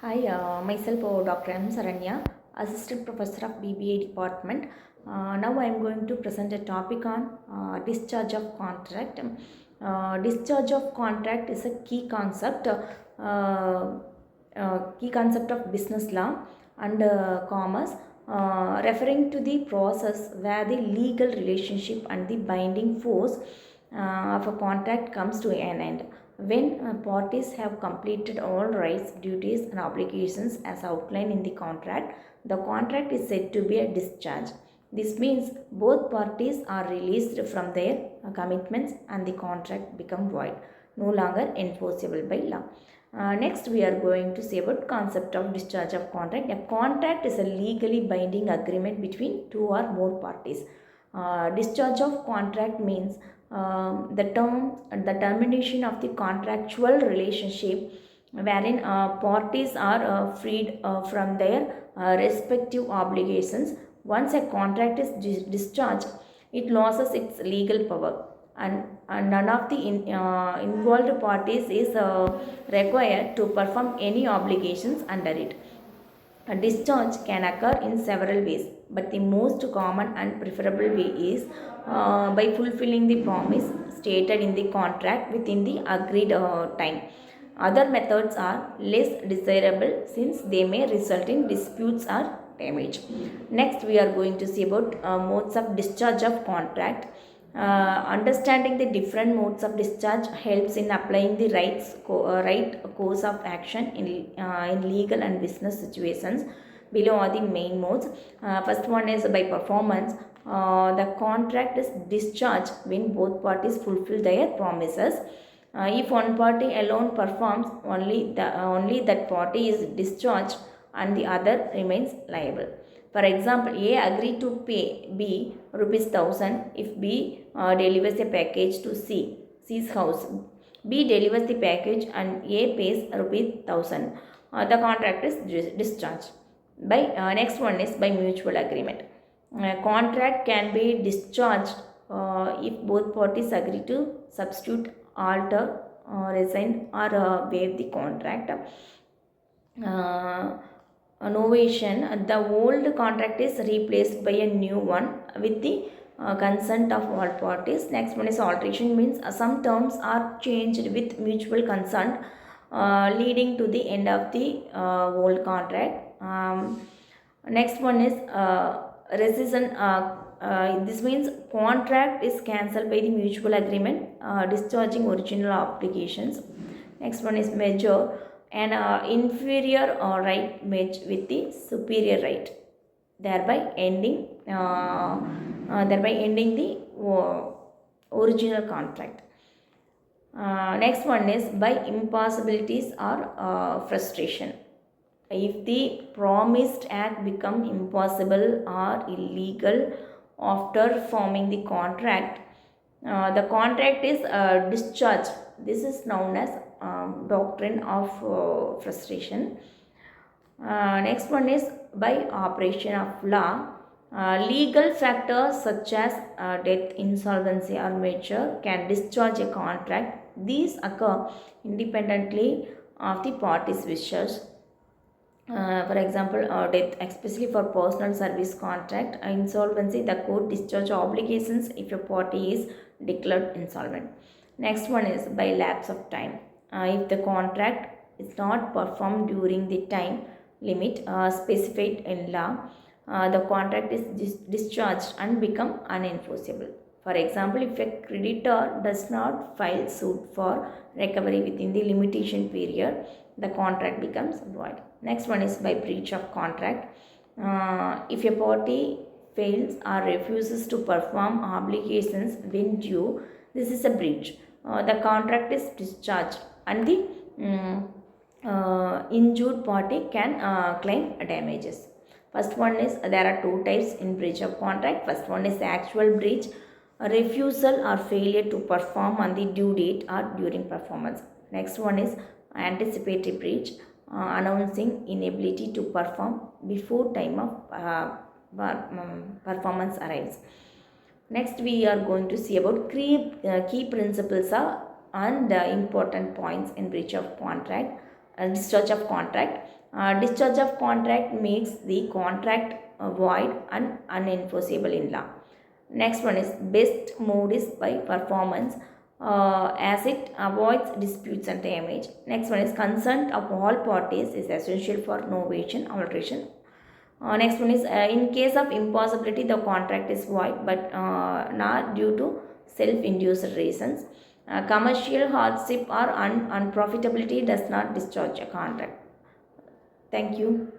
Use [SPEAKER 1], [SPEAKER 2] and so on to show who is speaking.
[SPEAKER 1] Hi, myself Dr. M. Saranya, Assistant Professor of BBA Department. Now I am going to present a topic on discharge of contract. Discharge of contract is a key concept of business law and commerce, referring to the process where the legal relationship and the binding force of a contract comes to an end. When parties have completed all rights, duties, and obligations as outlined in the contract is said to be a discharge. This means both parties are released from their commitments and the contract become void, no longer enforceable by law. Next, we are going to see about concept of discharge of contract. A contract is a legally binding agreement between two or more parties. Discharge of contract means the termination of the contractual relationship wherein parties are freed from their respective obligations. Once a contract is discharged, it loses its legal power, and none of the involved parties is required to perform any obligations under it. A discharge can occur in several ways, but the most common and preferable way is by fulfilling the promise stated in the contract within the agreed time. Other methods are less desirable since they may result in disputes or damage. Next, we are going to see about modes of discharge of contract. Understanding the different modes of discharge helps in applying the right course of action in legal and business situations. Below are the main modes. First one is by performance. The contract is discharged when both parties fulfill their promises. If one party alone performs, only that party is discharged and the other remains liable. For example, A agreed to pay B rupees 1000 if B delivers a package to C's house. B delivers the package and A pays rupees 1000. The contract is discharged. Next one is by mutual agreement. Contract can be discharged if both parties agree to substitute, alter, resign, or waive the contract. Novation, the old contract is replaced by a new one with the consent of all parties. Next one is alteration, means some terms are changed with mutual consent, leading to the end of the old contract. Next one is rescission. This means contract is cancelled by the mutual agreement, discharging original obligations. Next one is measure, an inferior right match with the superior right, thereby ending the original contract. Next one is by impossibilities or frustration. If the promised act become impossible or illegal after forming the contract, the contract is discharged. This is known as doctrine of frustration. Next one is by operation of law. Legal factors such as death, insolvency, or merger can discharge a contract. These occur independently of the parties' wishes. For example, death, especially for personal service contract, insolvency, the court discharge obligations if a party is declared insolvent. Next one is by lapse of time. If the contract is not performed during the time limit specified in law, the contract is discharged and become unenforceable. For example, if a creditor does not file suit for recovery within the limitation period, the contract becomes void. Next one is by breach of contract. If a party fails or refuses to perform obligations when due, this is a breach. The contract is discharged and the injured party can claim damages. First one is, there are two types in breach of contract. First one is actual breach, a refusal or failure to perform on the due date or during performance. Next one is anticipatory breach, announcing inability to perform before time of performance arrives. Next, we are going to see about key principles and important points in breach of contract and discharge of contract. Discharge of contract makes the contract void and unenforceable in law. Next one is best mode is by performance, as it avoids disputes and damage. Next one is consent of all parties is essential for novation alteration. Next one is in case of impossibility the contract is void but not due to self-induced reasons. Commercial hardship or unprofitability does not discharge a contract. Thank you.